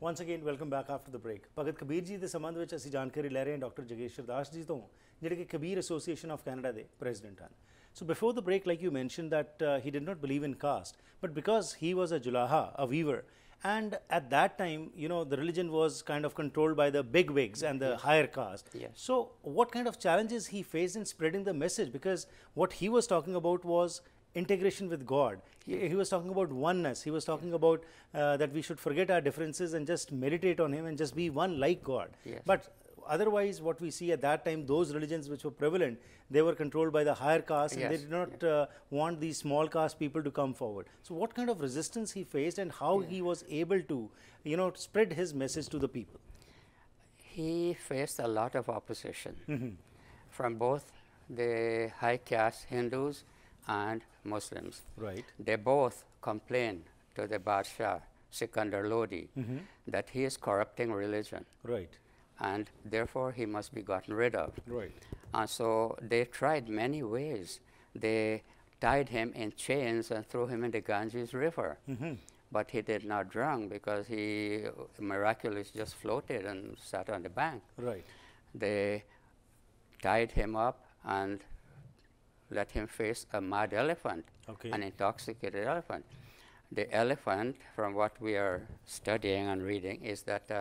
Once again, welcome back after the break. Bhagat Kabir ji ਦੇ ਸੰਬੰਧ ਵਿੱਚ ਅਸੀਂ ਜਾਣਕਾਰੀ ਲੈ ਰਹੇ ਹਾਂ ਡਾਕਟਰ ਜਗੇਸ਼ਵਰ ਦਾਸ ਜੀ ਤੋਂ ਜਿਹੜੇ ਕਿ ਕਬੀਰ ਐਸੋਸੀਏਸ਼ਨ ਆਫ ਕੈਨੇਡਾ ਦੇ ਪ੍ਰੈਜ਼ੀਡੈਂਟ ਹਨ. So before the break, like you mentioned that he did not believe in caste, but because he was a julaha, a weaver, and at that time, you know, the religion was kind of controlled by the big wigs and the higher caste. Yes. So what kind of challenges he faced in spreading the message? Because what he was talking about was integration with God. He was talking about oneness. He was talking about that we should forget our differences and just meditate on him and just be one like God. Yes. But otherwise, what we see at that time, those religions which were prevalent, they were controlled by the higher caste, and they did not want these small caste people to come forward. So what kind of resistance he faced, and how he was able to, you know, spread his message to the people? He faced a lot of opposition from both the high caste Hindus and Muslims. Right. They both complained to the Badshah, Sikandar Lodi, that he is corrupting religion. Right. And therefore he must be gotten rid of. Right. And so they tried many ways. They tied him in chains and threw him in the Ganges River. But he did not drown because he miraculously just floated and sat on the bank. Right. They tied him up and let him face a mad elephant, an intoxicated elephant. The elephant, from what we are studying and reading, is that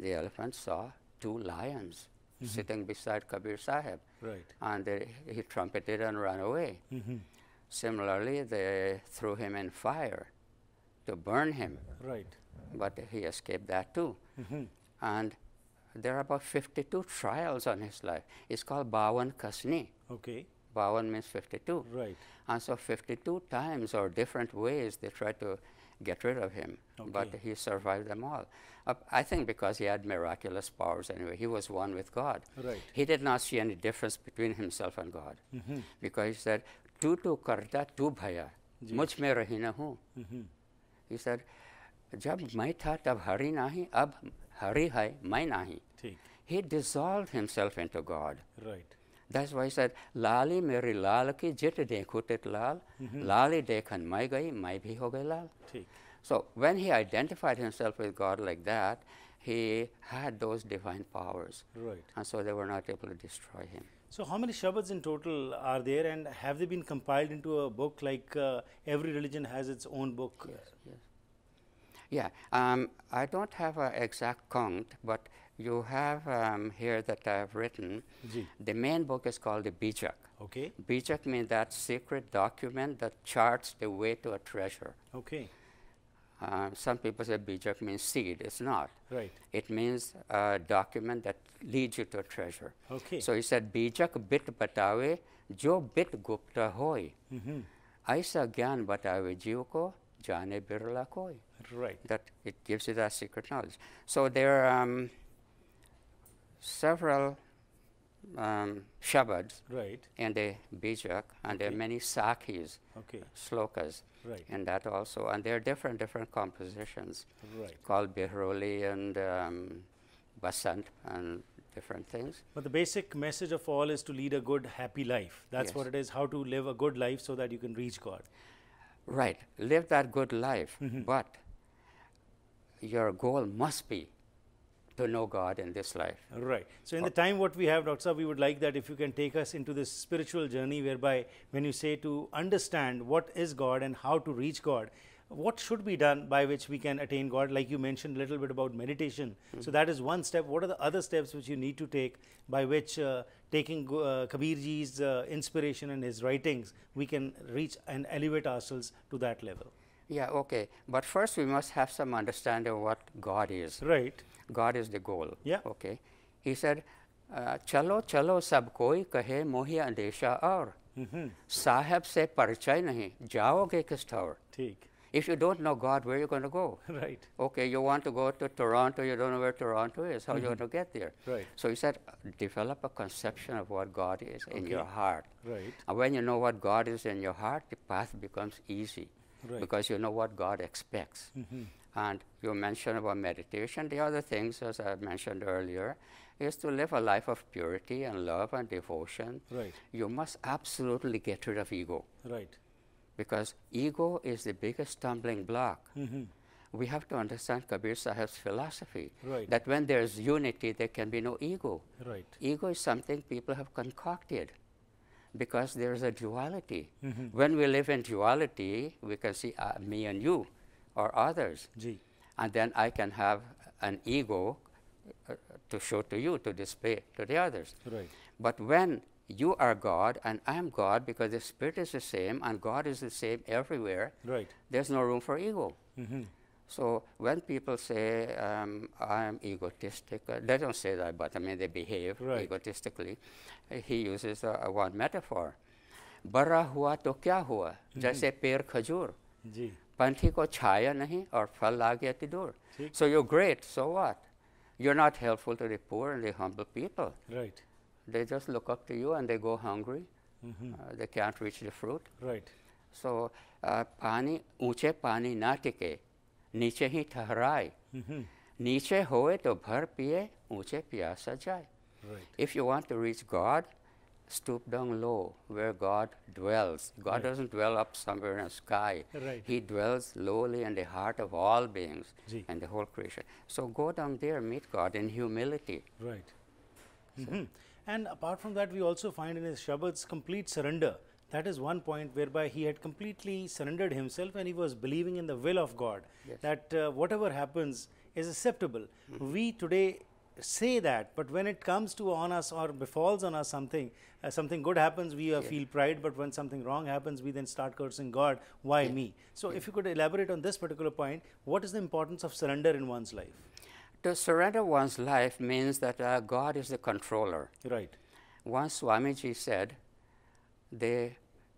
the elephant saw two lions sitting beside Kabir Sahib. Right. And he trumpeted and ran away. Similarly, they threw him in fire to burn him. Right. But he escaped that too. And there are about 52 trials on his life. It's called Bawan Kasni. Okay. Bawan means 52. Right. And so 52 times or different ways they tried to get rid of him. But he survived them all. I think because he had miraculous powers anyway. He was one with God. Right. He did not see any difference between himself and God. Because he said, tu karta tu bhaya, mujh mein rahi na hu. He said, jab main tha tab hari nahi, ab hari hai, main nahi. He dissolved himself into God. Right. That's why he said, Lali meri lal ki jit dekhu tit lal, lali dekhan mai gai, mai bhi ho gai lal. So when he identified himself with God like that, he had those divine powers. Right. And so they were not able to destroy him. So how many Shabads in total are there, and have they been compiled into a book like every religion has its own book? Yeah, I don't have an exact count, but you have here that I have written. The main book is called the Bijak. Okay. Bijak means that secret document that charts the way to a treasure. Okay. Some people say Bijak means seed. It's not. Right. It means a document that leads you to a treasure. Okay. So he said, Bijak bit batave, jo bit gupta hoy. Aisa gyan batave jiv ko, jane birla koi. Right. That it gives you that secret knowledge. So there are several Shabads in the Bijak, and there are many Sakhis, slokas, in that also. And there are different compositions called Bihroli and Basant and different things. But the basic message of all is to lead a good, happy life. That's what it is, how to live a good life so that you can reach God. Right. Live that good life, but your goal must be to know God in this life. Right. So in the time what we have, Dr. Saab, we would like that if you can take us into this spiritual journey whereby when you say to understand what is God and how to reach God, what should be done by which we can attain God? Like you mentioned a little bit about meditation. So that is one step. What are the other steps which you need to take by which taking Kabir ji's inspiration and his writings, we can reach and elevate ourselves to that level? Yeah, okay. But first we must have some understanding of what God is. Right. God is the goal. Yeah. Okay. He said, chalo chalo sab koi kahe mohi andesha aur. Sahib se parichay nahi, jaoge kis taur. If you don't know God, where are you going to go? Right. Okay, you want to go to Toronto, you don't know where Toronto is. How are you going to get there? Right. So he said, develop a conception of what God is in your heart. Right. And when you know what God is in your heart, the path becomes easy. Because you know what God expects. And you mentioned about meditation. The other things, as I mentioned earlier, is to live a life of purity and love and devotion. You must absolutely get rid of ego. Because ego is the biggest stumbling block. we have to understand Kabir Sahib's philosophy, Right. that when there is unity, there can be no ego. Right. Ego is something people have concocted because there is a duality. Mm-hmm. When we live in duality, we can see me and you or others. Ji. And then I can have an ego to show to you, to display to the others. Right. But when you are God and I am God, because the Spirit is the same and God is the same everywhere, Right. there's no room for ego. Mm-hmm. So when people say, I am egotistic, they don't say that, but I mean they behave Right. egotistically. He uses one metaphor. बड़ा हुआ तो क्या हुआ, जैसे पेड़ खजूर, Ji. पंछी को छाया नहीं और फल आ गया दूर. ठीक. So you're great, so what? You're not helpful to the poor and the humble people. Right. They just look up to you and they go hungry. Mm-hmm. They can't reach the fruit. Right. So पानी ऊंचे पानी ना टिके, नीचे ही ठहराए. Mm-hmm. नीचे होए तो भर पिए, ऊंचे प्यासा जाए. Right. If you want to reach God, stoop down low where God dwells. God Right. doesn't dwell up somewhere in the sky. Right. He dwells lowly in the heart of all beings Ji. and the whole creation. So go down there, meet God in humility. Right. Mm-hmm. And apart from that, we also find in his Shabads complete surrender. That is one point whereby he had completely surrendered himself and he was believing in the will of God. Yes. That whatever happens is acceptable. We today say that, but when it comes to on us or befalls on us something, something good happens, we feel pride, but when something wrong happens, we then start cursing God, why me? So if you could elaborate on this particular point, what is the importance of surrender in one's life? To surrender one's life means that God is the controller. Right. Once Swamiji said, the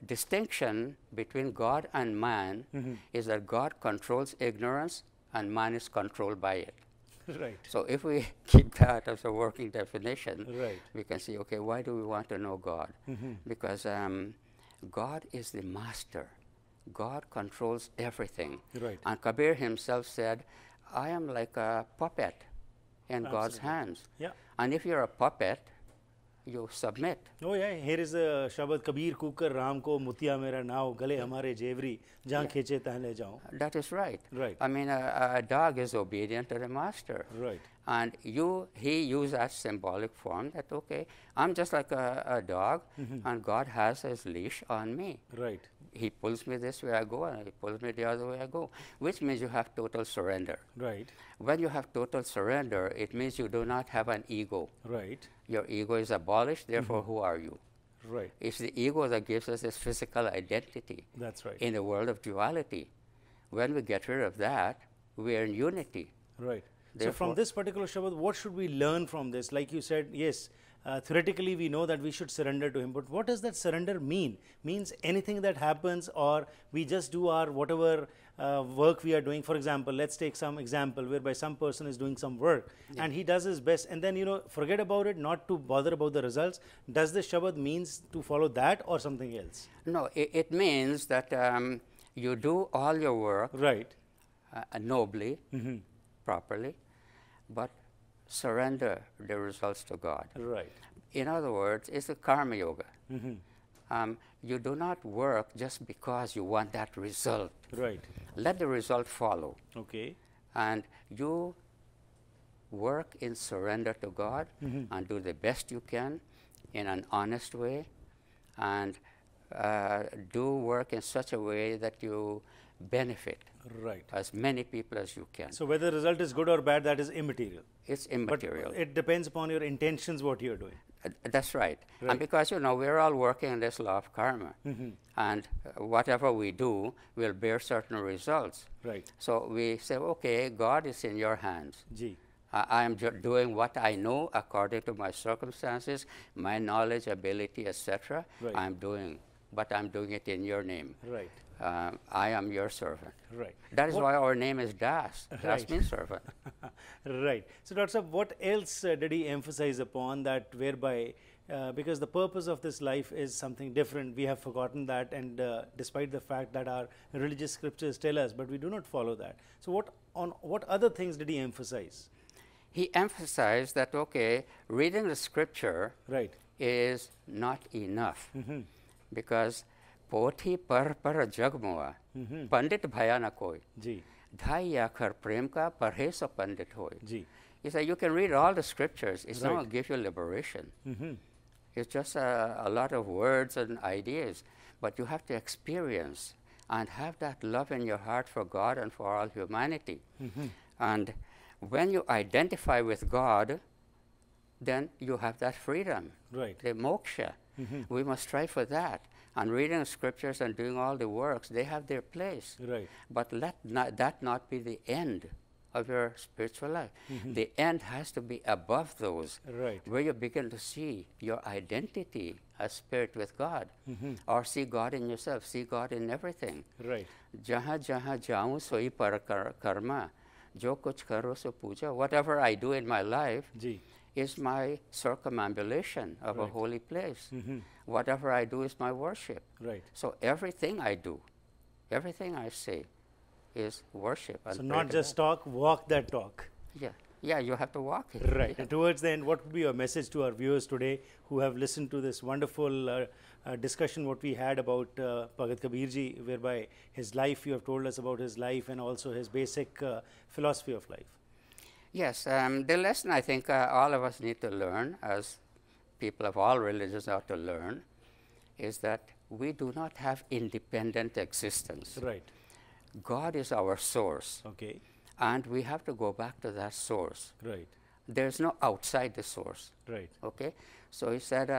distinction between God and man is that God controls ignorance and man is controlled by it. Right. So if we keep that as a working definition, Right. we can see, okay, why do we want to know God? Because God is the master. God controls everything. Right. And Kabir himself said, I am like a puppet in God's Absolutely. hands. Yeah. And if you're a puppet, you submit. Oh yeah, here is a Shabad Kabir Kukar Ram ko mutiya mera nao gale hamare jevri jahan kheche tahan le jaun. That is right. Right. I mean, a dog is obedient to the master. Right. And he used that symbolic form that, okay, I'm just like a dog, and God has his leash on me. Right. He pulls me this way I go, and he pulls me the other way I go, which means you have total surrender. Right. When you have total surrender, it means you do not have an ego. Right. Your ego is abolished, therefore who are you? Right. It's the ego that gives us this physical identity That's right. in the world of duality. When we get rid of that, we are in unity. Right. So Therefore- from this particular Shabad, what should we learn from this? Like you said, yes, theoretically we know that we should surrender to him, but what does that surrender mean? Means anything that happens, or we just do our whatever work we are doing. For example, let's take some example whereby some person is doing some work and he does his best and then, you know, forget about it, not to bother about the results. Does the Shabad means to follow that or something else? No, it means that you do all your work Right. nobly, properly, but surrender the results to God. Right. In other words, it's a karma yoga. You do not work just because you want that result. Right. Let the result follow. Okay. And you work in surrender to God and do the best you can in an honest way, and do work in such a way that you benefit Right. as many people as you can. So whether the result is good or bad, that is immaterial. It's But immaterial. it depends upon your intentions, what you are doing. That's right. Right. And because, you know, we're all working in this law of karma. And whatever we do will bear certain results. Right. So we say, okay, God is in your hands. Ji. I am doing what I know according to my circumstances, my knowledge, ability, etc. Right. I'm doing, but I'm doing it in your name. Right. I am your servant. Right. That is What- why our name is Das. Das Right. means servant. Right. So, Dr. Saab, what else did he emphasize upon that whereby, because the purpose of this life is something different, we have forgotten that, and despite the fact that our religious scriptures tell us, but we do not follow that. So, what other things did he emphasize? He emphasized that, okay, reading the scripture Right. is not enough because poti par jagmoa, pandit bhaya na koi. Ji. ढाई अक्षर प्रेम का पढ़े सो पंडित होए. जी. He said you can read all the scriptures. It's not Right. going to give you liberation. Mm-hmm. It's just a lot of words and ideas, but you have to experience and have that love in your heart for God and for all humanity. Mm-hmm. And when you identify with God, then you have that freedom, Right. the moksha. Mm-hmm. We must strive for that. And reading scriptures and doing all the works, they have their place. Right. But let that not be the end of your spiritual life. Mm-hmm. The end has to be above those, Right. where you begin to see your identity as spirit with God, Mm-hmm. or see God in yourself, see God in everything. Right. Jahan jahan jaun soi par karma, jo kuch karo so puja. Whatever I do in my life Ji. is my circumambulation of a Right. holy place. Mm-hmm. Whatever I do is my worship. Right. So everything I do, everything I say is worship. And So pray not to just God. talk, walk that talk. Yeah, you have to walk it. Right. And towards the end, what would be your message to our viewers today who have listened to this wonderful discussion what we had about Bhagat Kabir ji, whereby his life, you have told us about his life and also his basic philosophy of life. Yes, the lesson I think all of us need to learn, as people of all religions ought to learn, is that we do not have independent existence. Right. God is our source, Okay. and we have to go back to that source. Right. There's no outside the source. Right. Okay? So he said,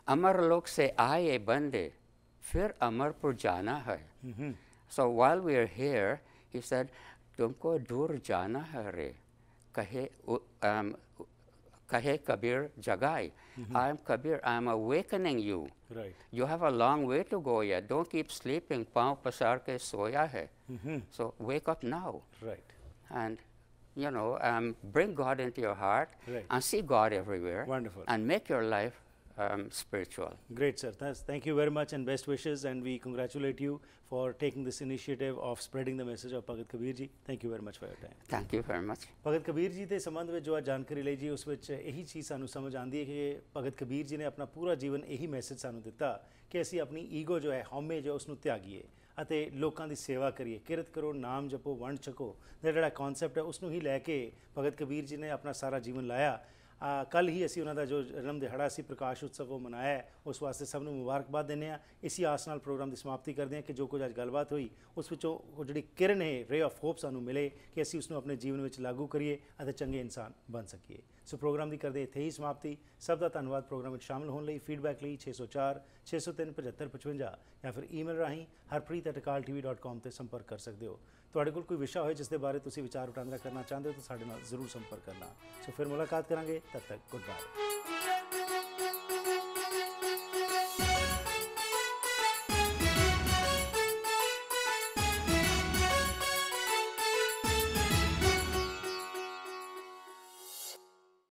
Amar log se aaye bande, fir amar pur jana hai. Mm-hmm. So while we are here, he said, tumko dur jana hai re. Kahe Kabir jagai. I am Kabir, I am awakening you. Right. You have a long way to go yet. Don't keep sleeping. Pav pasar ke soya hai. Mm-hmm. So wake up now. Right. And, you know, bring God into your heart. Right. And see God everywhere. Wonderful. And make your life spiritual. Great, sir. Thank you very much and best wishes, and we congratulate you for taking this initiative of spreading the message of Bhagat Kabir ji. Thank you very much for your time. Thank you very much. Bhagat Kabir ji ਦੇ ਸੰਬੰਧ ਵਿੱਚ ਜੋ ਅੱਜ ਜਾਣਕਾਰੀ ਲਈ ਜੀ, ਉਸ ਵਿੱਚ ਇਹੀ ਚੀਜ਼ ਸਾਨੂੰ ਸਮਝ ਆਉਂਦੀ ਹੈ ਕਿ ਭਗਤ ਕਬੀਰ ਜੀ ਨੇ ਆਪਣਾ ਪੂਰਾ ਜੀਵਨ ਇਹੀ ਮੈਸੇਜ ਸਾਨੂੰ ਦਿੱਤਾ ਕਿ ਅਸੀਂ ਆਪਣੀ ਈਗੋ ਜੋ ਹੈ, ਹਉਮੈ ਜੋ, ਉਸ ਨੂੰ ਤਿਆਗੀਏ ਅਤੇ ਲੋਕਾਂ ਦੀ ਸੇਵਾ ਕਰੀਏ, ਕਿਰਤ ਕਰੋ, ਨਾਮ ਜਪੋ, ਵੰਡ ਛਕੋ ਦਾ ਜਿਹੜਾ ਕਨਸੈਪਟ ਹੈ ਉਸ ਨੂੰ ਹੀ ਲੈ ਕੇ ਭਗਤ ਕਬੀਰ ਜੀ ਨੇ ਆਪਣਾ ਸਾਰਾ ਜੀਵਨ ਲਾਇਆ। ਕੱਲ੍ਹ ਹੀ ਅਸੀਂ ਉਹਨਾਂ ਦਾ ਜੋ ਜਨਮ ਦਿਹਾੜਾ ਸੀ, ਪ੍ਰਕਾਸ਼ ਉਤਸਵ, ਉਹ ਮਨਾਇਆ ਹੈ। ਉਸ ਵਾਸਤੇ ਸਭ ਨੂੰ ਮੁਬਾਰਕਬਾਦ ਦਿੰਦੇ ਹਾਂ। ਇਸੀ ਆਸ ਨਾਲ ਪ੍ਰੋਗਰਾਮ ਦੀ ਸਮਾਪਤੀ ਕਰਦੇ ਹਾਂ ਕਿ ਜੋ ਕੁਝ ਅੱਜ ਗੱਲਬਾਤ ਹੋਈ ਉਸ ਵਿੱਚੋਂ ਉਹ ਜਿਹੜੀ ਕਿਰਨ ਹੈ, ਰੇ ਆਫ ਹੋਪ ਸਾਨੂੰ ਮਿਲੇ ਕਿ ਅਸੀਂ ਉਸ ਨੂੰ ਆਪਣੇ ਜੀਵਨ ਵਿੱਚ ਲਾਗੂ ਕਰੀਏ ਅਤੇ ਚੰਗੇ ਇਨਸਾਨ ਬਣ ਸਕੀਏ। ਸੋ ਪ੍ਰੋਗਰਾਮ ਦੀ ਕਰਦੇ ਇੱਥੇ ਹੀ ਸਮਾਪਤੀ। ਸਭ ਦਾ ਧੰਨਵਾਦ। ਪ੍ਰੋਗਰਾਮ ਵਿੱਚ ਸ਼ਾਮਲ ਹੋਣ ਲਈ ਫੀਡਬੈਕ ਲਈ 604 603 7555 ਜਾਂ ਫਿਰ ਈਮੇਲ ਰਾਹੀਂ harpreet@akaltv.com ਤੇ ਸੰਪਰਕ ਕਰ ਸਕਦੇ ਹੋ। ਤੁਹਾਡੇ ਕੋਲ ਕੋਈ ਵਿਸ਼ਾ ਹੋਏ ਜਿਸ ਦੇ ਬਾਰੇ ਤੁਸੀਂ ਵਿਚਾਰ ਵਟਾਂਦਰਾ ਕਰਨਾ ਚਾਹੁੰਦੇ ਹੋ ਤਾਂ ਸਾਡੇ ਨਾਲ ਜ਼ਰੂਰ ਸੰਪਰਕ ਕਰਨਾ। ਸੋ ਫਿਰ ਮੁਲਾਕਾਤ ਕਰਾਂਗੇ। ਤਦ ਤੱਕ ਗੁੱਡ ਬਾਏ।